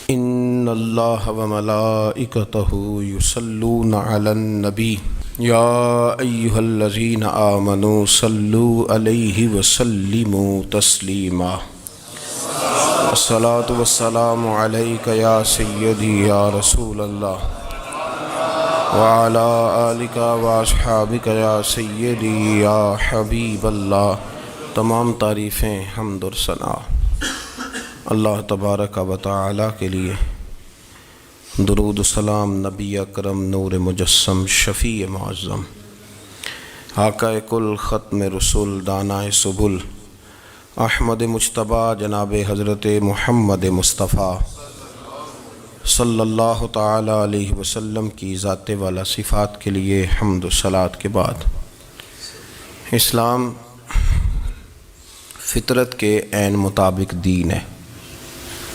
ان اللہ وملائکتہ یصلون علی النبی یا ایہا الذین آمنوا صلوا علیہ وسلموا تسلیما الصلاۃ والسلام علیک یا سیدی یا رسول اللہ وعلی آلک واصحابک یا سیدی یا حبیب اللہ۔ تمام تعریفیں حمد و ثنا اللہ تبارک و تعالی کے لیے، درود و سلام نبی اکرم نور مجسم شفیع معظم آقا کل ختم رسول دانائے سبل احمد مجتبی جناب حضرت محمد مصطفیٰ صلی اللہ تعالی علیہ وسلم کی ذات والا صفات کے لیے حمد و صلات کے بعد، اسلام فطرت کے عین مطابق دین ہے۔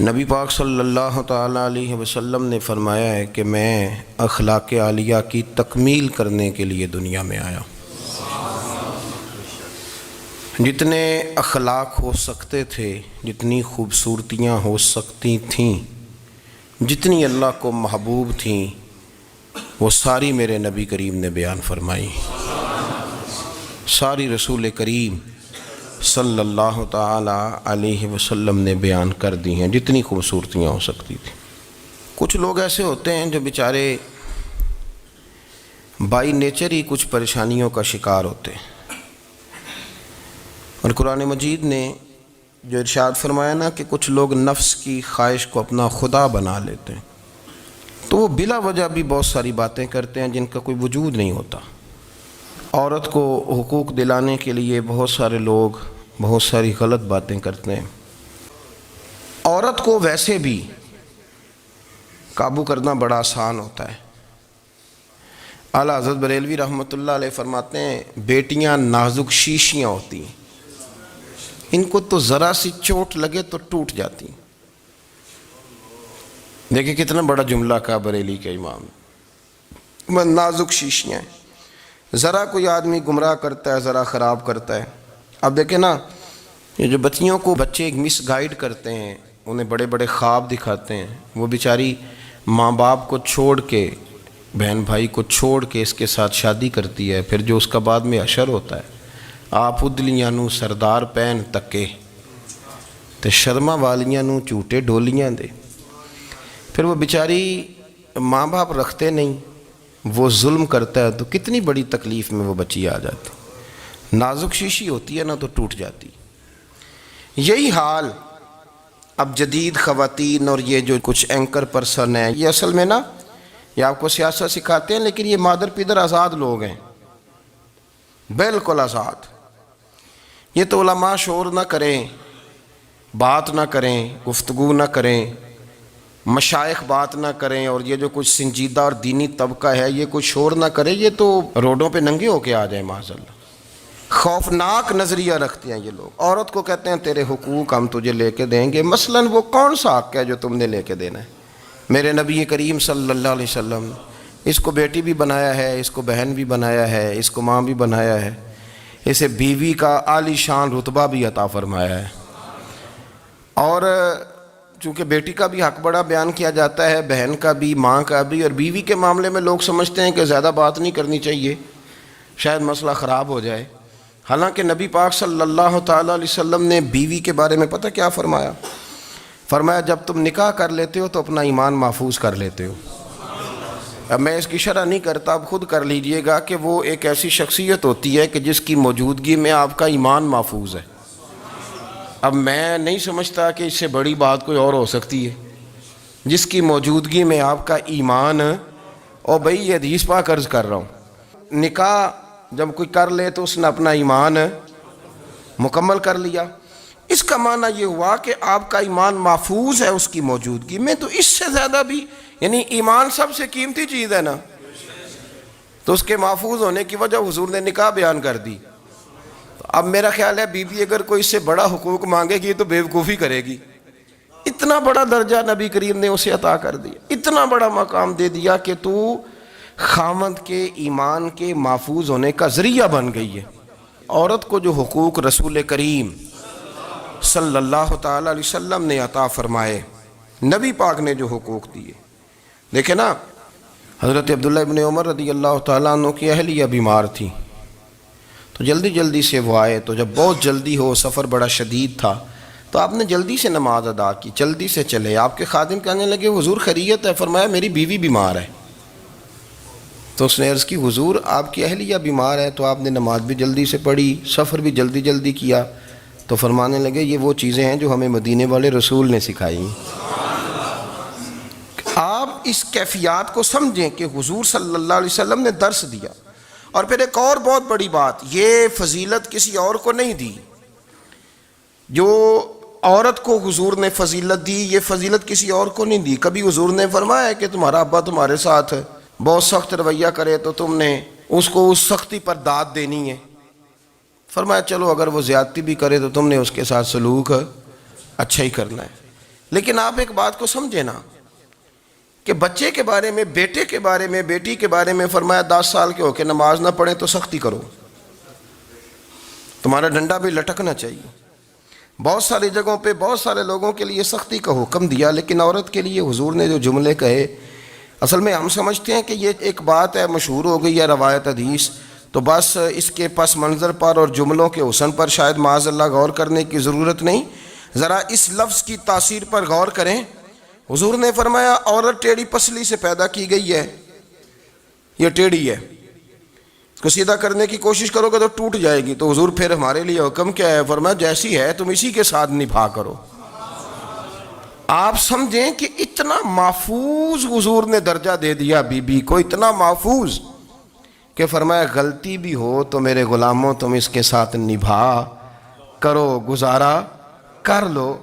نبی پاک صلی اللہ تعالی علیہ وسلم نے فرمایا ہے کہ میں اخلاق عالیہ کی تکمیل کرنے کے لیے دنیا میں آیا۔ جتنے اخلاق ہو سکتے تھے، جتنی خوبصورتیاں ہو سکتی تھیں، جتنی اللہ کو محبوب تھیں، وہ ساری میرے نبی کریم نے بیان فرمائی، ساری رسول کریم صلی اللہ تعالی علیہ وسلم نے بیان کر دی ہیں، جتنی خوبصورتیاں ہو سکتی تھیں۔ کچھ لوگ ایسے ہوتے ہیں جو بیچارے بائی نیچر ہی کچھ پریشانیوں کا شکار ہوتے ہیں، اور قرآن مجید نے جو ارشاد فرمایا نا کہ کچھ لوگ نفس کی خواہش کو اپنا خدا بنا لیتے ہیں، تو وہ بلا وجہ بھی بہت ساری باتیں کرتے ہیں جن کا کوئی وجود نہیں ہوتا۔ عورت کو حقوق دلانے کے لیے بہت سارے لوگ بہت ساری غلط باتیں کرتے ہیں۔ عورت کو ویسے بھی قابو کرنا بڑا آسان ہوتا ہے۔ اعلیٰ حضرت بریلوی رحمۃ اللہ علیہ فرماتے ہیں بیٹیاں نازک شیشیاں ہوتی ہیں، ان کو تو ذرا سی چوٹ لگے تو ٹوٹ جاتی ہیں۔ دیکھیں کتنا بڑا جملہ کہا بریلی کے امام، نازک شیشیاں ہیں، ذرا کوئی آدمی گمراہ کرتا ہے، ذرا خراب کرتا ہے۔ اب دیکھیں نا، یہ جو بچیوں کو بچے مس گائیڈ کرتے ہیں، انہیں بڑے بڑے خواب دکھاتے ہیں، وہ بیچاری ماں باپ کو چھوڑ کے، بہن بھائی کو چھوڑ کے اس کے ساتھ شادی کرتی ہے، پھر جو اس کا بعد میں حشر ہوتا ہے، آپ ادلیاں نو سردار پہن تکے تے شرما والیاں نو جھوٹے ڈولیاں دے۔ پھر وہ بیچاری ماں باپ رکھتے نہیں، وہ ظلم کرتا ہے، تو کتنی بڑی تکلیف میں وہ بچی آ جاتی۔ نازک شیشی ہوتی ہے نا تو ٹوٹ جاتی۔ یہی حال اب جدید خواتین اور یہ جو کچھ اینکر پرسن ہیں، یہ اصل میں نا یہ آپ کو سیاست سکھاتے ہیں، لیکن یہ مادر پیدر آزاد لوگ ہیں، بالکل آزاد۔ یہ تو علماء شور نہ کریں، بات نہ کریں، گفتگو نہ کریں، مشائخ بات نہ کریں، اور یہ جو کچھ سنجیدہ اور دینی طبقہ ہے یہ کوئی شور نہ کرے، یہ تو روڈوں پہ ننگے ہو کے آ جائیں معاذ اللہ۔ خوفناک نظریہ رکھتے ہیں یہ لوگ۔ عورت کو کہتے ہیں تیرے حقوق ہم تجھے لے کے دیں گے، مثلاً وہ کون سا حق ہے جو تم نے لے کے دینا ہے؟ میرے نبی کریم صلی اللہ علیہ وسلم اس کو بیٹی بھی بنایا ہے، اس کو بہن بھی بنایا ہے، اس کو ماں بھی بنایا ہے، اسے بیوی کا عالی شان رتبہ بھی عطا فرمایا ہے۔ اور چونکہ بیٹی کا بھی حق بڑا بیان کیا جاتا ہے، بہن کا بھی، ماں کا بھی، اور بیوی کے معاملے میں لوگ سمجھتے ہیں کہ زیادہ بات نہیں کرنی چاہیے، شاید مسئلہ خراب ہو جائے۔ حالانکہ نبی پاک صلی اللہ تعالیٰ علیہ وسلم نے بیوی کے بارے میں پتہ کیا فرمایا؟ فرمایا جب تم نکاح کر لیتے ہو تو اپنا ایمان محفوظ کر لیتے ہو۔ اب میں اس کی شرح نہیں کرتا، اب خود کر لیجئے گا کہ وہ ایک ایسی شخصیت ہوتی ہے کہ جس کی موجودگی میں آپ کا ایمان محفوظ ہے۔ اب میں نہیں سمجھتا کہ اس سے بڑی بات کوئی اور ہو سکتی ہے، جس کی موجودگی میں آپ کا ایمان، اور بھئی یہ حدیث پاک عرض کر رہا ہوں، نکاح جب کوئی کر لے تو اس نے اپنا ایمان مکمل کر لیا۔ اس کا معنی یہ ہوا کہ آپ کا ایمان محفوظ ہے اس کی موجودگی میں، تو اس سے زیادہ بھی، یعنی ایمان سب سے قیمتی چیز ہے نا، تو اس کے محفوظ ہونے کی وجہ حضور نے نکاح بیان کر دی۔ اب میرا خیال ہے بی بی اگر کوئی اس سے بڑا حقوق مانگے گی تو بیوقوفی کرے گی۔ اتنا بڑا درجہ نبی کریم نے اسے عطا کر دیا، اتنا بڑا مقام دے دیا کہ تو خامند کے ایمان کے محفوظ ہونے کا ذریعہ بن گئی ہے۔ عورت کو جو حقوق رسول کریم صلی اللہ تعالی علیہ وسلم نے عطا فرمائے، نبی پاک نے جو حقوق دیے. دیکھیں نا حضرت عبداللہ ابن عمر رضی اللہ تعالیٰ عنہ کی اہلیہ بیمار تھی تو جلدی جلدی سے وہ آئے. تو جب بہت جلدی ہو، سفر بڑا شدید تھا، تو آپ نے جلدی سے نماز ادا کی، جلدی سے چلے. آپ کے خادم کہنے لگے حضور خیریت ہے؟ فرمایا میری بیوی بیمار ہے. تو اس نے عرض کی حضور آپ کی اہلیہ بیمار ہے، تو آپ نے نماز بھی جلدی سے پڑھی، سفر بھی جلدی جلدی کیا. تو فرمانے لگے یہ وہ چیزیں ہیں جو ہمیں مدینے والے رسول نے سکھائی. آپ اس کیفیات کو سمجھیں کہ حضور صلی اللہ علیہ وسلم نے درس دیا. اور پھر ایک اور بہت بڑی بات، یہ فضیلت کسی اور کو نہیں دی. جو عورت کو حضور نے فضیلت دی، یہ فضیلت کسی اور کو نہیں دی. کبھی حضور نے فرمایا ہے کہ تمہارا ابا تمہارے ساتھ بہت سخت رویہ کرے تو تم نے اس کو اس سختی پر داد دینی ہے؟ فرمایا چلو اگر وہ زیادتی بھی کرے تو تم نے اس کے ساتھ سلوک اچھا ہی کرنا ہے. لیکن آپ ایک بات کو سمجھے نا کہ بچے کے بارے میں، بیٹے کے بارے میں، بیٹی کے بارے میں فرمایا 10 سال کے ہو کے نماز نہ پڑھیں تو سختی کرو، تمہارا ڈنڈا بھی لٹکنا چاہیے. بہت ساری جگہوں پہ بہت سارے لوگوں کے لیے سختی کا حکم دیا، لیکن عورت کے لیے حضور نے جو جملے کہے، اصل میں ہم سمجھتے ہیں کہ یہ ایک بات ہے، مشہور ہو گئی ہے روایت حدیث، تو بس اس کے پس منظر پر اور جملوں کے حسن پر شاید معاذ اللہ غور کرنے کی ضرورت نہیں. ذرا اس لفظ کی تاثیر پر غور کریں. حضور نے فرمایا عورت ٹیڑھی پسلی سے پیدا کی گئی ہے، یہ ٹیڑھی ہے، اس کو سیدھا کرنے کی کوشش کرو گے تو ٹوٹ جائے گی. تو حضور پھر ہمارے لیے حکم کیا ہے؟ فرمایا جیسی ہے تم اسی کے ساتھ نبھا کرو. آپ سمجھیں کہ اتنا محفوظ حضور نے درجہ دے دیا بی بی کو، اتنا محفوظ کہ فرمایا غلطی بھی ہو تو میرے غلاموں تم اس کے ساتھ نبھا کرو، گزارا کر لو.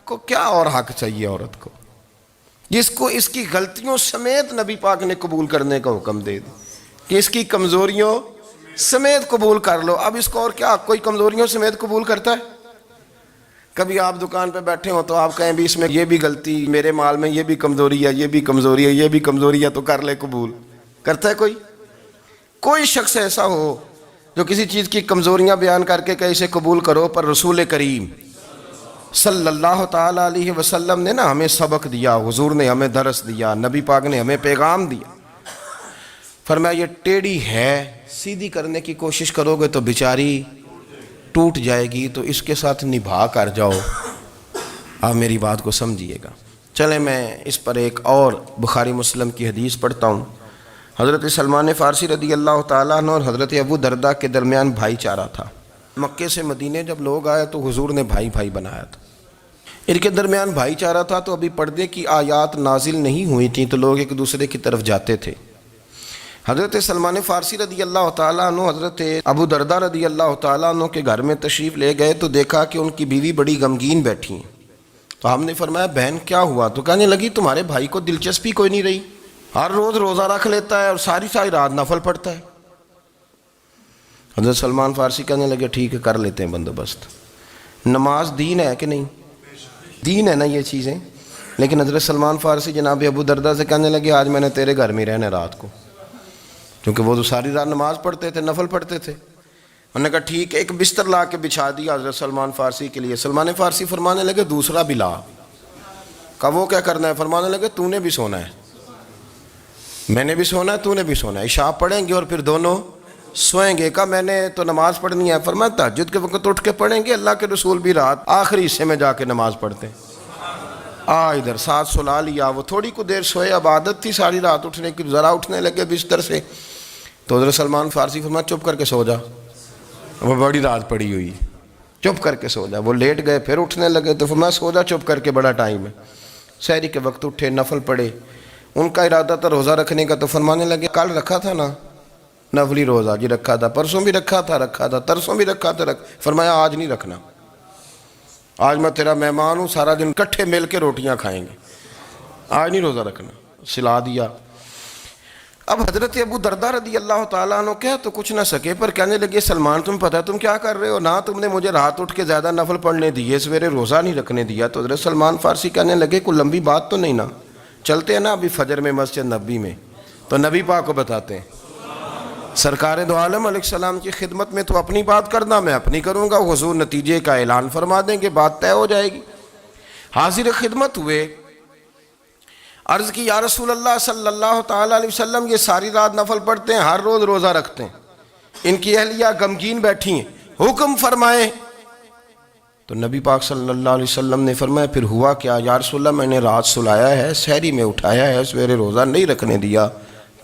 کو کیا اور حق چاہیے عورت کو جس کو اس کی غلطیوں سمیت نبی پاک نے قبول کرنے کا حکم دے دی کہ اس کی کمزوریوں سمیت قبول کر لو. اب اس کو اور کیا کوئی کمزوریوں سمیت قبول کرتا ہے؟ کبھی آپ دکان پہ بیٹھے ہو تو آپ کہیں بھی اس میں یہ بھی غلطی، میرے مال میں یہ بھی کمزوری ہے، یہ بھی کمزوری ہے، یہ بھی کمزوری ہے، تو کر لے قبول. کرتا ہے کوئی؟ کوئی شخص ایسا ہو جو کسی چیز کی کمزوریاں بیان کر کے کہ اسے قبول کرو؟ پر رسول کریم صلی اللہ تعالیٰ علیہ وسلم نے نا ہمیں سبق دیا، حضور نے ہمیں درس دیا، نبی پاک نے ہمیں پیغام دیا. فرمایا یہ ٹیڑھی ہے، سیدھی کرنے کی کوشش کرو گے تو بیچاری ٹوٹ جائے گی، تو اس کے ساتھ نبھا کر جاؤ. آپ میری بات کو سمجھیے گا. چلیں میں اس پر ایک اور بخاری مسلم کی حدیث پڑھتا ہوں. حضرت سلمان فارسی رضی اللہ تعالیٰ عنہ اور حضرت ابو درداء کے درمیان بھائی چارہ تھا. مکے سے مدینے جب لوگ آئے تو حضور نے بھائی بھائی بنایا تھا. ان کے درمیان بھائی چارہ تھا تو ابھی پردے کی آیات نازل نہیں ہوئی تھیں، تو لوگ ایک دوسرے کی طرف جاتے تھے. حضرت سلمان فارسی رضی اللہ تعالیٰ عنہ حضرت ابو درداء رضی اللہ تعالیٰ عنہ کے گھر میں تشریف لے گئے تو دیکھا کہ ان کی بیوی بڑی غمگین بیٹھی ہیں. تو ہم نے فرمایا بہن کیا ہوا؟ تو کہنے لگی تمہارے بھائی کو دلچسپی کوئی نہیں رہی، ہر روز روزہ رکھ لیتا ہے اور ساری ساری رات نفل پڑھتا ہے. حضرت سلمان فارسی کہنے لگے ٹھیک ہے کر لیتے ہیں بندوبست. نماز دین ہے کہ نہیں؟ دین ہے نا یہ چیزیں. لیکن حضرت سلمان فارسی جناب ابو درداء سے کہنے لگے آج میں نے تیرے گھر میں رہنا رات کو، کیونکہ وہ تو ساری رات نماز پڑھتے تھے، نفل پڑھتے تھے. انہوں نے کہا ٹھیک ہے. ایک بستر لا کے بچھا دیا حضرت سلمان فارسی کے لیے. سلمان فارسی فرمانے لگے دوسرا بھی لا. کہا وہ کیا کرنا ہے؟ فرمانے لگے تو نے بھی سونا ہے، میں نے بھی سونا ہے، تو نے بھی سونا ہے. عشاء پڑھیں گے اور پھر دونوں سوئیں گے. کہا میں نے تو نماز پڑھنی ہے. فرمایا تہجد کے وقت اٹھ کے پڑھیں گے، اللہ کے رسول بھی رات آخری حصے میں جا کے نماز پڑھتے ہیں. ادھر ساتھ سلا لیا. وہ تھوڑی کو دیر سوئے، اب عادت تھی ساری رات اٹھنے کی، ذرا اٹھنے لگے بستر سے تو حضرت سلمان فارسی فرمایا چپ کر کے سو جا، وہ بڑی رات پڑی ہوئی، چپ کر کے سو جا. وہ لیٹ گئے، پھر اٹھنے لگے تو فرمایا سو جا چپ کر کے، بڑا ٹائم ہے. سحری کے وقت اٹھے، نفل پڑھے. ان کا ارادہ تھا روزہ رکھنے کا، تو فرمانے لگے کل رکھا تھا نا نفلی روزہ؟ جی رکھا تھا. پرسوں بھی رکھا تھا، ترسوں بھی رکھا تھا. فرمایا آج نہیں رکھنا، آج میں تیرا مہمان ہوں، سارا دن کٹھے مل کے روٹیاں کھائیں گے، آج نہیں روزہ رکھنا. سلا دیا. اب حضرت ابو درداء رضی اللہ تعالیٰ عنہ کہہ تو کچھ نہ سکے، پر کہنے لگے سلمان تم پتہ ہے تم کیا کر رہے ہو؟ نہ تم نے مجھے رات اٹھ کے زیادہ نفل پڑھنے دیے، سویرے روزہ نہیں رکھنے دیا. تو حضرت سلمان فارسی کہنے لگے کوئی لمبی بات تو نہیں نا، چلتے ہیں نا ابھی فجر میں مسجد نبی میں، تو نبی پاک کو بتاتے ہیں. سرکار دو عالم علیہ السلام کی خدمت میں تو اپنی بات کرنا، میں اپنی کروں گا. حضور نتیجے کا اعلان فرما دیں گے، بات طے ہو جائے گی. حاضر خدمت ہوئے. عرض کی یا رسول اللہ صلی اللہ تعالیٰ علیہ وسلم یہ ساری رات نفل پڑھتے ہیں، ہر روز روزہ رکھتے ہیں، ان کی اہلیہ غمگین بیٹھی ہیں، حکم فرمائے۔ تو نبی پاک صلی اللہ علیہ وسلم نے فرمایا پھر ہوا کیا؟ یا رسول اللہ میں نے رات سلایا ہے، سحری میں اٹھایا ہے، سویرے روزہ نہیں رکھنے دیا۔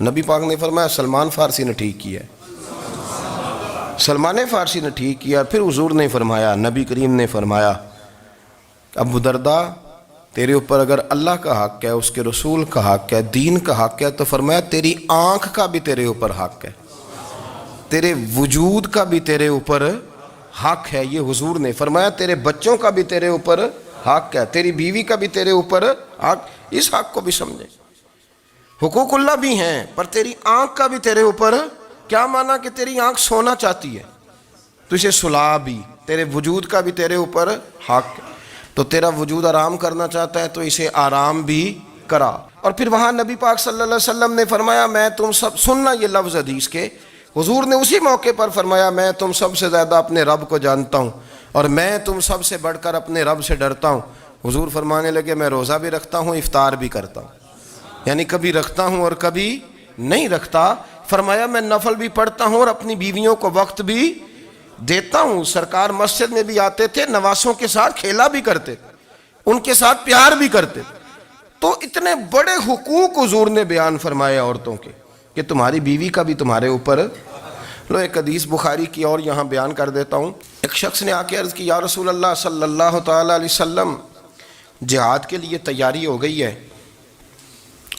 نبی پاک نے فرمایا سلمان فارسی نے ٹھیک کیا ہے، سلمان فارسی نے ٹھیک کیا۔ پھر حضور نے فرمایا، نبی کریم نے فرمایا ابو درداء تیرے اوپر اگر اللہ کا حق ہے، اس کے رسول کا حق ہے، دین کا حق ہے، تو فرمایا تیری آنکھ کا بھی تیرے اوپر حق ہے، تیرے وجود کا بھی تیرے اوپر حق ہے۔ یہ حضور نے فرمایا تیرے بچوں کا بھی تیرے اوپر حق ہے، تیری بیوی کا بھی تیرے اوپر حق۔ اس حق کو بھی سمجھے، حقوق اللہ بھی ہیں، پر تیری آنکھ کا بھی تیرے اوپر کیا مانا کہ تیری آنکھ سونا چاہتی ہے تو اسے سلا بھی، تیرے وجود کا بھی تیرے اوپر حق ہے، تو تیرا وجود آرام کرنا چاہتا ہے تو اسے آرام بھی کرا۔ اور پھر وہاں نبی پاک صلی اللہ علیہ وسلم نے فرمایا میں تم سب، سننا یہ لفظ حدیث کے، حضور نے اسی موقع پر فرمایا میں تم سب سے زیادہ اپنے رب کو جانتا ہوں اور میں تم سب سے بڑھ کر اپنے رب سے ڈرتا ہوں۔ حضور فرمانے لگے میں روزہ بھی رکھتا ہوں، افطار بھی کرتا ہوں، یعنی کبھی رکھتا ہوں اور کبھی نہیں رکھتا۔ فرمایا میں نفل بھی پڑھتا ہوں اور اپنی بیویوں کو وقت بھی دیتا ہوں۔ سرکار مسجد میں بھی آتے تھے، نواسوں کے ساتھ کھیلا بھی کرتے تھے، ان کے ساتھ پیار بھی کرتے تھے۔ تو اتنے بڑے حقوق حضور نے بیان فرمائے عورتوں کے کہ تمہاری بیوی کا بھی تمہارے اوپر۔ لو ایک حدیث بخاری کی اور یہاں بیان کر دیتا ہوں۔ ایک شخص نے آ کے عرض کی یا رسول اللہ صلی اللہ تعالیٰ علیہ وسلم جہاد کے لیے تیاری ہو گئی ہے،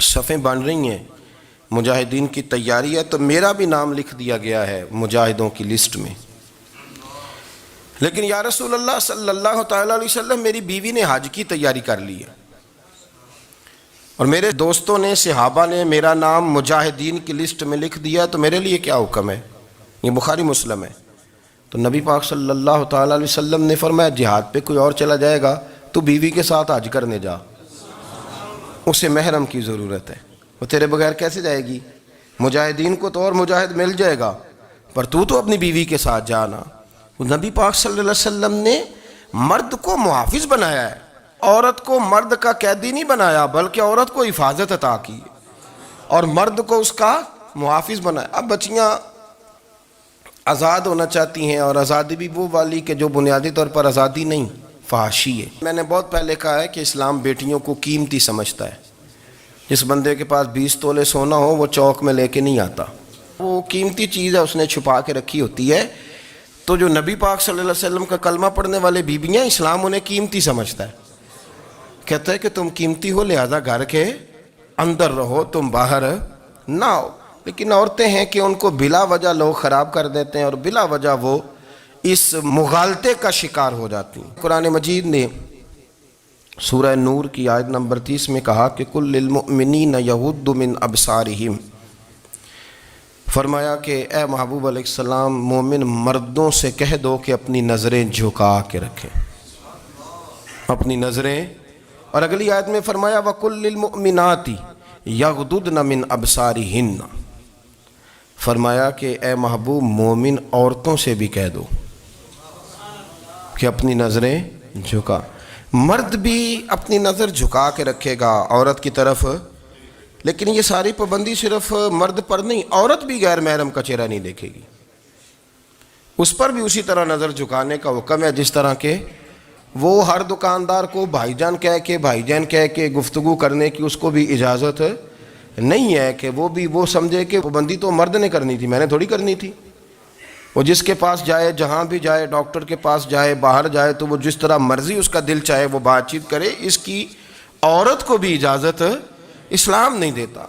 صفیں بن رہی ہیں، مجاہدین کی تیاری ہے، تو میرا بھی نام لکھ دیا گیا ہے مجاہدوں کی لسٹ میں، لیکن یا رسول اللہ صلی اللہ تعالیٰ علیہ وسلم میری بیوی نے حج کی تیاری کر لی ہے اور میرے دوستوں نے، صحابہ نے میرا نام مجاہدین کی لسٹ میں لکھ دیا، تو میرے لیے کیا حکم ہے؟ یہ بخاری مسلم ہے۔ تو نبی پاک صلی اللہ تعالیٰ علیہ وسلم نے فرمایا جہاد پہ کوئی اور چلا جائے گا تو بیوی کے ساتھ حج کرنے جا، اسے محرم کی ضرورت ہے، وہ تیرے بغیر کیسے جائے گی؟ مجاہدین کو تو اور مجاہد مل جائے گا، پر تو اپنی بیوی کے ساتھ جانا۔ نبی پاک صلی اللہ علیہ وسلم نے مرد کو محافظ بنایا ہے، عورت کو مرد کا قیدی نہیں بنایا، بلکہ عورت کو حفاظت عطا کی اور مرد کو اس کا محافظ بنایا۔ اب بچیاں آزاد ہونا چاہتی ہیں، اور آزادی بھی وہ والی کہ جو بنیادی طور پر آزادی نہیں، فحاشی ہے۔ میں نے بہت پہلے کہا ہے کہ اسلام بیٹیوں کو قیمتی سمجھتا ہے۔ جس بندے کے پاس 20 تولے سونا ہو وہ چوک میں لے کے نہیں آتا، وہ قیمتی چیز ہے، اس نے چھپا کے رکھی ہوتی ہے۔ تو جو نبی پاک صلی اللہ علیہ وسلم کا کلمہ پڑھنے والے بیویاں، اسلام انہیں قیمتی سمجھتا ہے، کہتا ہے کہ تم قیمتی ہو لہذا گھر کے اندر رہو، تم باہر نہ آؤ۔ لیکن عورتیں ہیں کہ ان کو بلا وجہ لوگ خراب کر دیتے ہیں اور بلا وجہ وہ اس مغالطے کا شکار ہو جاتی ہیں۔ قرآن مجید نے سورہ نور کی آیت نمبر 30 میں کہا کہ کل للمؤمنین یغضوا من ابصارہم، فرمایا کہ اے محبوب علیہ السلام مومن مردوں سے کہہ دو کہ اپنی نظریں جھکا کے رکھیں، اپنی نظریں۔ اور اگلی آیت میں فرمایا وَقُلْ لِلْمُؤْمِنَاتِ يَغْضُضْنَ مِنْ أَبْصَارِهِنَّ، فرمایا کہ اے محبوب مومن عورتوں سے بھی کہہ دو کہ اپنی نظریں جھکا۔ مرد بھی اپنی نظر جھکا کے رکھے گا عورت کی طرف، لیکن یہ ساری پابندی صرف مرد پر نہیں، عورت بھی غیر محرم کا چہرہ نہیں دیکھے گی، اس پر بھی اسی طرح نظر جھکانے کا حکم ہے جس طرح کہ وہ ہر دکاندار کو بھائی جان کہہ کے گفتگو کرنے کی اس کو بھی اجازت نہیں ہے کہ وہ سمجھے کہ پابندی تو مرد نے کرنی تھی، میں نے تھوڑی کرنی تھی۔ وہ جس کے پاس جائے، جہاں بھی جائے، ڈاکٹر کے پاس جائے، باہر جائے، تو وہ جس طرح مرضی اس کا دل چاہے وہ بات چیت کرے، اس کی عورت کو بھی اجازت اسلام نہیں دیتا۔